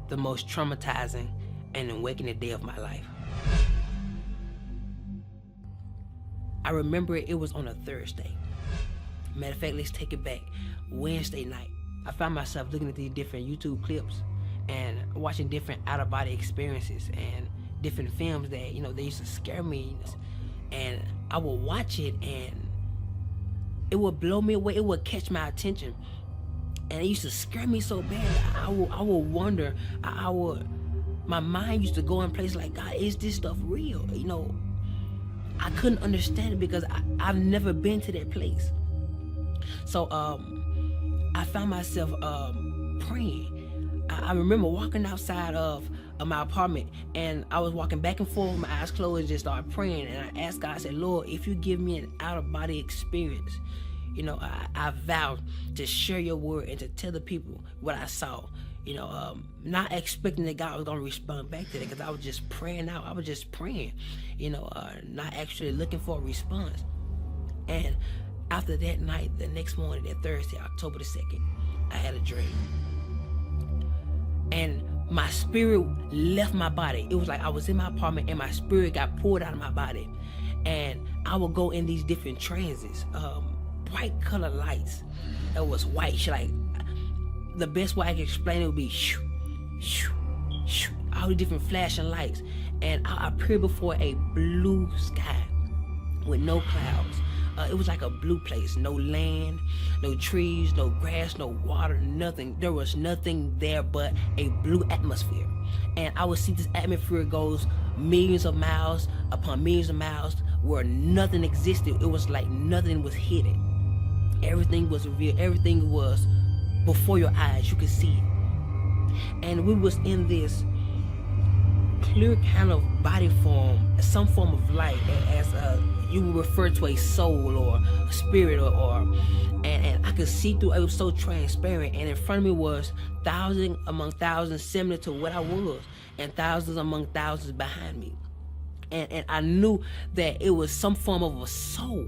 the most traumatizing and awakening day of my life. I remember it was on a Thursday. Matter of fact, let's take it back. Wednesday night, I found myself looking at these different YouTube clips and watching different out-of-body experiences and different films that, they used to scare me. And I would watch it and it would blow me away. It would catch my attention. And it used to scare me so bad. I would wonder, my mind used to go in places like, God, is this stuff real? I couldn't understand it because I've never been to that place. So I found myself praying. I remember walking outside of my apartment, and I was walking back and forth with my eyes closed and just started praying. And I asked God, I said, Lord, if you give me an out-of-body experience, I vowed to share your word and to tell the people what I saw. Not expecting that God was going to respond back to that, because I was just praying out. I was just praying, not actually looking for a response. And after that night, the next morning, that Thursday, October the 2nd, I had a dream. And my spirit left my body. It was like I was in my apartment and my spirit got pulled out of my body. And I would go in these different transits, bright color lights. It was white, like, the best way I can explain it would be shoo, shoo, shoo, all the different flashing lights. And I appeared before a blue sky with no clouds. It was like a blue place, no land, no trees, no grass, no water, nothing. There was nothing there but a blue atmosphere. And I would see this atmosphere goes millions of miles upon millions of miles where nothing existed. It was like nothing was hidden. Everything was revealed. Everything was before your eyes. You could see it. And we was in this clear kind of body form, some form of light, as you would refer to a soul or a spirit, and I could see through. It was so transparent, and in front of me was thousands among thousands similar to what I was, and thousands among thousands behind me. And I knew that it was some form of a soul.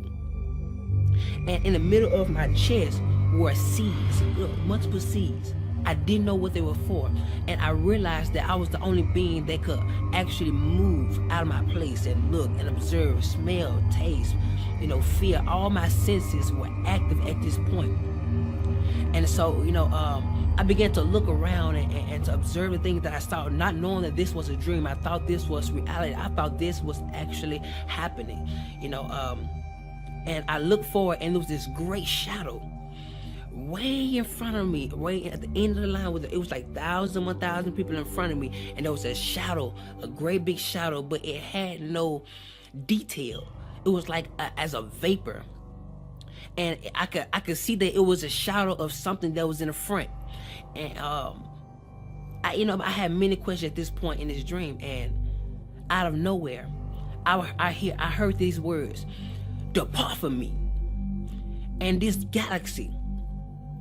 And in the middle of my chest were seeds, multiple seeds. I didn't know what they were for. And I realized that I was the only being that could actually move out of my place and look and observe, smell, taste, feel. All my senses were active at this point. And so, I began to look around and to observe the things that I saw, not knowing that this was a dream. I thought this was reality. I thought this was actually happening, and I looked forward, and there was this great shadow way in front of me, way at the end of the line. It was like 1,000 people in front of me, and there was a shadow, a great big shadow, but it had no detail. It was like as a vapor, and I could see that it was a shadow of something that was in the front. And I had many questions at this point in this dream, and out of nowhere, I heard these words: "Depart from me." And this galaxy,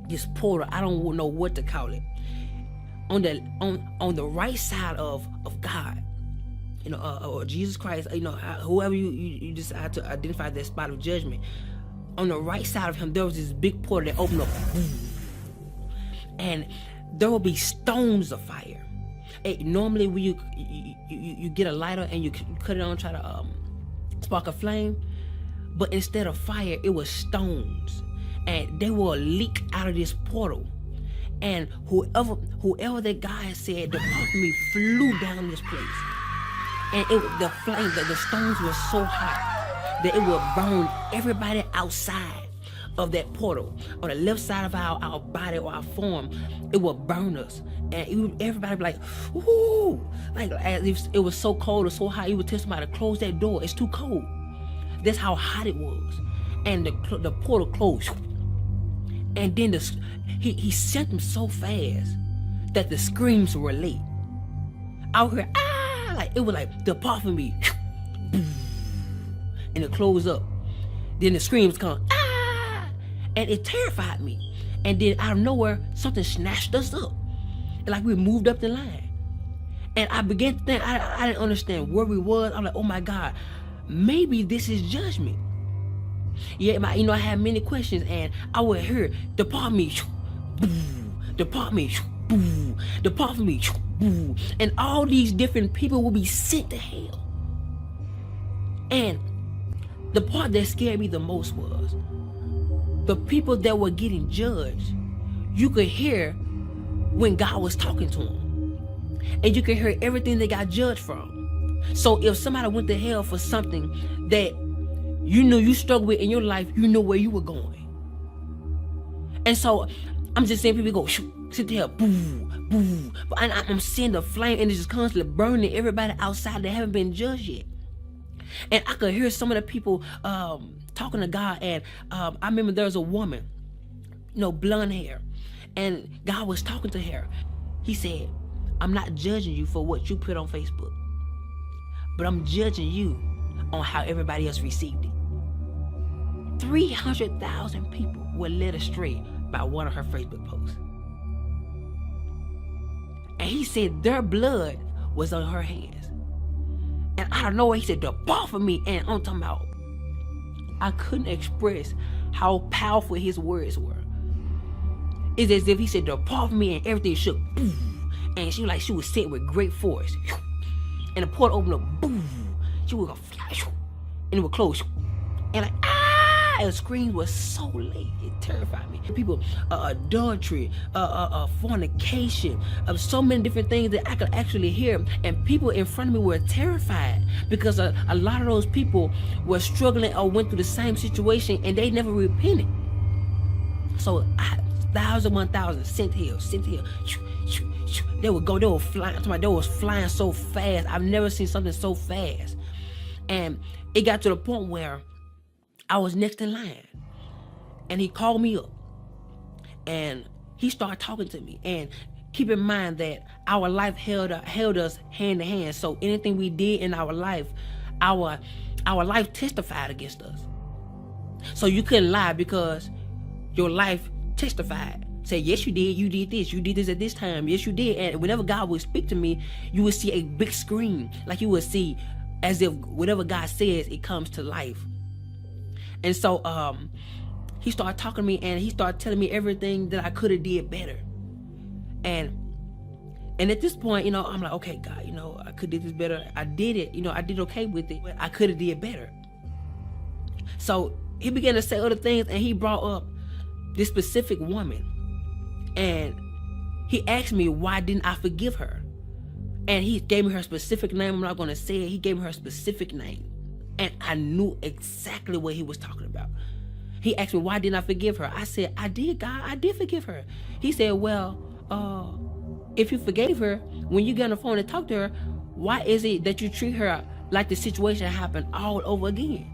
this portal, I don't know what to call it, on the right side of God, or Jesus Christ, whoever you decide to identify that spot of judgment, on the right side of him, there was this big portal that opened up, and there will be stones of fire. Normally when you get a lighter and you cut it on, try to spark a flame, but instead of fire, it was stones. And they will leak out of this portal. And whoever that guy said, "Depart from me," flew down this place. And the stones were so hot that it would burn everybody outside of that portal. On the left side of our body or our form, it would burn us. And everybody would be like, "Ooh," like as if it was so cold or so hot. You would tell somebody to close that door. It's too cold. That's how hot it was. And the portal closed. And then he sent them so fast that the screams were late. I would hear, "Ah!" Like it was like, "Depart from me," and it closed up. Then the screams come, "Ah!" And it terrified me. And then out of nowhere, something snatched us up, like we moved up the line. And I began to think, I didn't understand where we was. I'm like, oh my God, maybe this is judgment. Yeah, I had many questions, and I would hear, "Depart me," "Depart me," "Depart from me," boo. And all these different people will be sent to hell. And the part that scared me the most was the people that were getting judged. You could hear when God was talking to them, and you could hear everything they got judged from. So if somebody went to hell for something that you knew you struggled with in your life, you know where you were going. And so I'm just seeing people go, sit there, boo, boo. And I'm seeing the flame, and it's just constantly burning everybody outside that haven't been judged yet. And I could hear some of the people talking to God. And I remember there was a woman, blonde hair, and God was talking to her. He said, I'm not judging you for what you put on Facebook, but I'm judging you on how everybody else received it. 300,000 people were led astray by one of her Facebook posts. And he said their blood was on her hands. And I don't know what he said, depart from me. And I'm talking about, I couldn't express how powerful his words were. It's as if he said, depart from me, and everything shook. Boom. And she was sent with great force. And the portal opened up. Boom. She was gonna fly. And it would close. And the screams was so late. It terrified me. People, adultery, fornication, so many different things that I could actually hear. And people in front of me were terrified because a lot of those people were struggling or went through the same situation, and they never repented. So 1,000 sent here. They would go. They were flying. They was flying so fast. I've never seen something so fast. And it got to the point where I was next in line, and he called me up, and he started talking to me. And keep in mind that our life held us hand to hand. So anything we did in our life, our life testified against us. So you couldn't lie because your life testified. Say, yes, you did this at this time. Yes, you did. And whenever God would speak to me, you would see a big screen, like you would see as if whatever God says, it comes to life. And so he started talking to me, and he started telling me everything that I could have did better. And at this point, I'm like, okay, God, I could have did this better. I did it, I did okay with it, but I could have did better. So he began to say other things, and he brought up this specific woman. And he asked me, why didn't I forgive her? And he gave me her specific name. I'm not going to say it. He gave me her specific name. And I knew exactly what he was talking about. He asked me, why didn't I forgive her? I said, I did, God. I did forgive her. He said, well, if you forgave her, when you get on the phone and talk to her, why is it that you treat her like the situation happened all over again?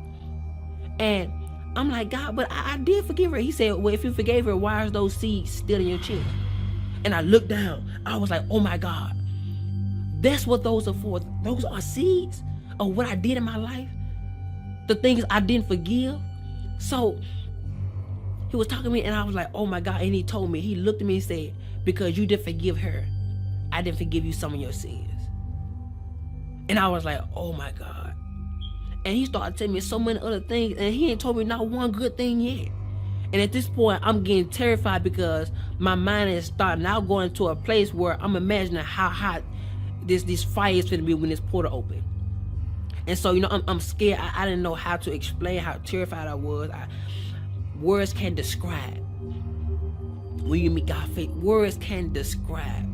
And I'm like, God, but I did forgive her. He said, well, if you forgave her, why are those seeds still in your chest? And I looked down. I was like, oh my God. That's what those are for. Those are seeds of what I did in my life. The things I didn't forgive. So he was talking to me, and I was like, oh my God. And he told me, he looked at me and said, because you didn't forgive her, I didn't forgive you some of your sins. And I was like, oh my God. And he started telling me so many other things, and he ain't told me not one good thing yet. And at this point, I'm getting terrified because my mind is starting now going to a place where I'm imagining how hot this fire is going to be when this portal open. And so, I'm scared. I didn't know how to explain how terrified I was. Words can't describe. When you meet God face, words can't describe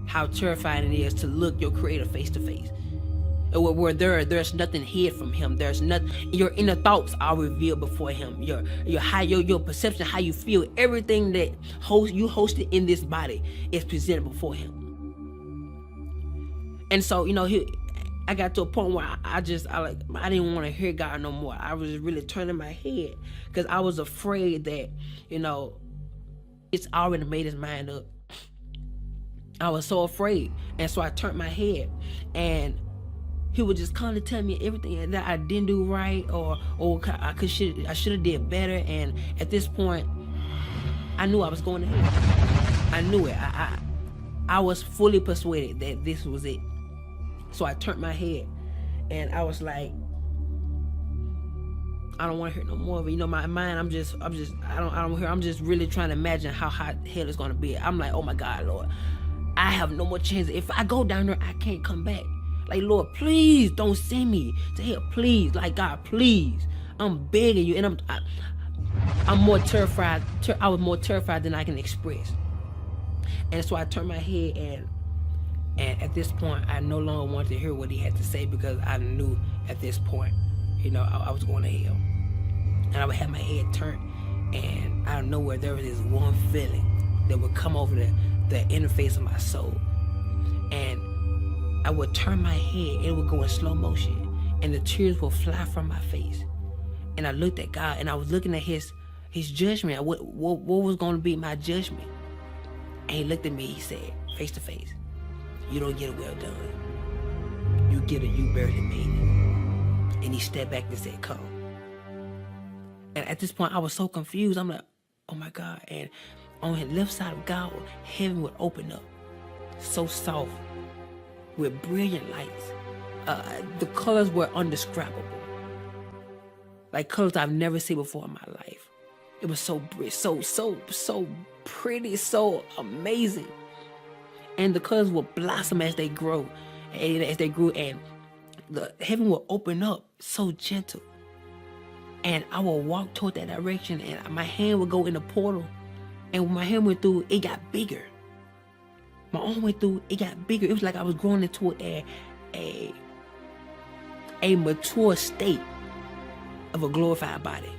how terrifying it is to look your Creator face to face. Where there's nothing hid from Him. There's nothing. Your inner thoughts are revealed before Him. Your perception, how you feel, everything that you hosted in this body is presented before Him. And so, I got to a point where I didn't want to hear God no more. I was really turning my head because I was afraid that, it's already made his mind up. I was so afraid. And so I turned my head, and he would just constantly tell me everything that I didn't do right, or I should have did better. And at this point, I knew I was going to hell. I knew it. I was fully persuaded that this was it. So I turned my head, and I was like, I don't want to hear no more of it. My mind, I'm just really trying to imagine how hot hell is going to be. I'm like, oh my God, Lord. I have no more chance. If I go down there, I can't come back. Like, Lord, please don't send me to hell. Please, like, God, please. I'm begging you. And I'm more terrified. I was more terrified than I can express. And so I turned my head, and at this point, I no longer wanted to hear what he had to say, because I knew at this point, I was going to hell. And I would have my head turned, and out of nowhere, there was this one feeling that would come over the interface of my soul. And I would turn my head, and it would go in slow motion, and the tears would fly from my face. And I looked at God, and I was looking at his judgment. What was going to be my judgment? And he looked at me, he said, face to face, you don't get a well done. You get a you barely made it. And he stepped back and said, come. And at this point, I was so confused. I'm like, oh my God. And on the left side of God, heaven would open up, so soft, with brilliant lights. The colors were undescribable. Like colors I've never seen before in my life. It was so pretty, so amazing. And the colors will blossom as they grow, and the heaven will open up so gentle. And I will walk toward that direction, and my hand would go in the portal. And when my hand went through, it got bigger. My arm went through, it got bigger. It was like I was growing into a mature state of a glorified body.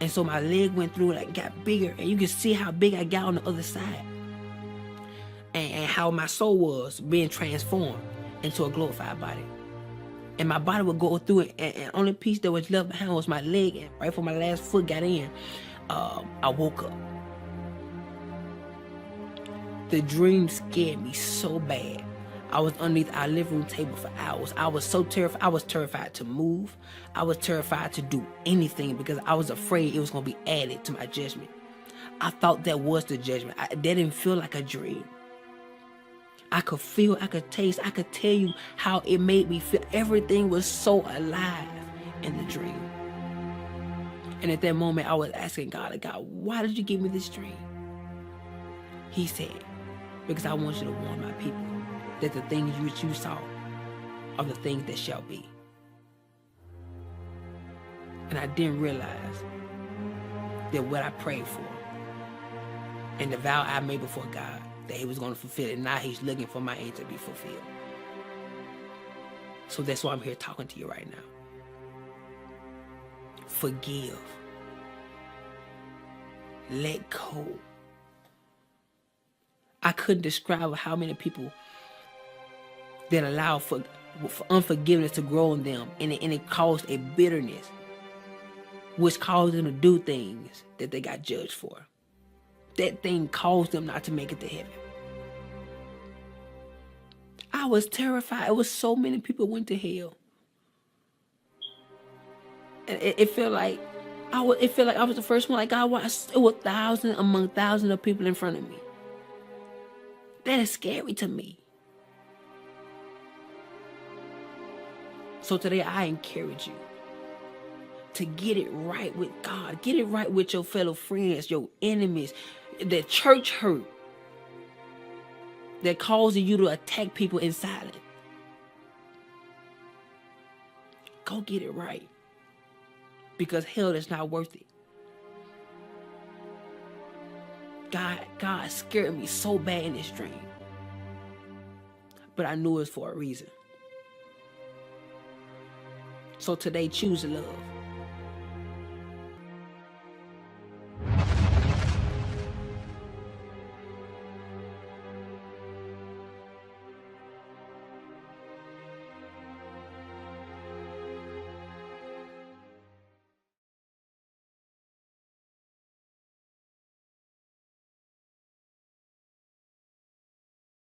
And so my leg went through, like, got bigger, and you can see how big I got on the other side, and how my soul was being transformed into a glorified body. And my body would go through it, and only piece that was left behind was my leg. And right before my last foot got in, I woke up. The dream scared me so bad. I was underneath our living room table for hours. I was so terrified. I was terrified to move. I was terrified to do anything, because I was afraid it was going to be added to my judgment. I thought that was the judgment. That didn't feel like a dream. I could feel, I could taste, I could tell you how it made me feel. Everything was so alive in the dream. And at that moment, I was asking God, why did you give me this dream? He said, because I want you to warn my people that the things which you saw are the things that shall be. And I didn't realize that what I prayed for and the vow I made before God, that he was going to fulfill it. Now he's looking for my end to be fulfilled. So that's why I'm here talking to you right now. Forgive. Let go. I couldn't describe how many people that allow for unforgiveness to grow in them, and it caused a bitterness, which caused them to do things that they got judged for. That thing caused them not to make it to heaven. I was terrified. It was so many people went to hell. And it felt like I was the first one. Like, God, it was thousands among thousands of people in front of me. That is scary to me. So today I encourage you to get it right with God. Get it right with your fellow friends, your enemies, the church hurt that causing you to attack people in silence. Go get it right, because hell is not worth it. God scared me so bad in this dream, but I knew it was for a reason. So today, choose love.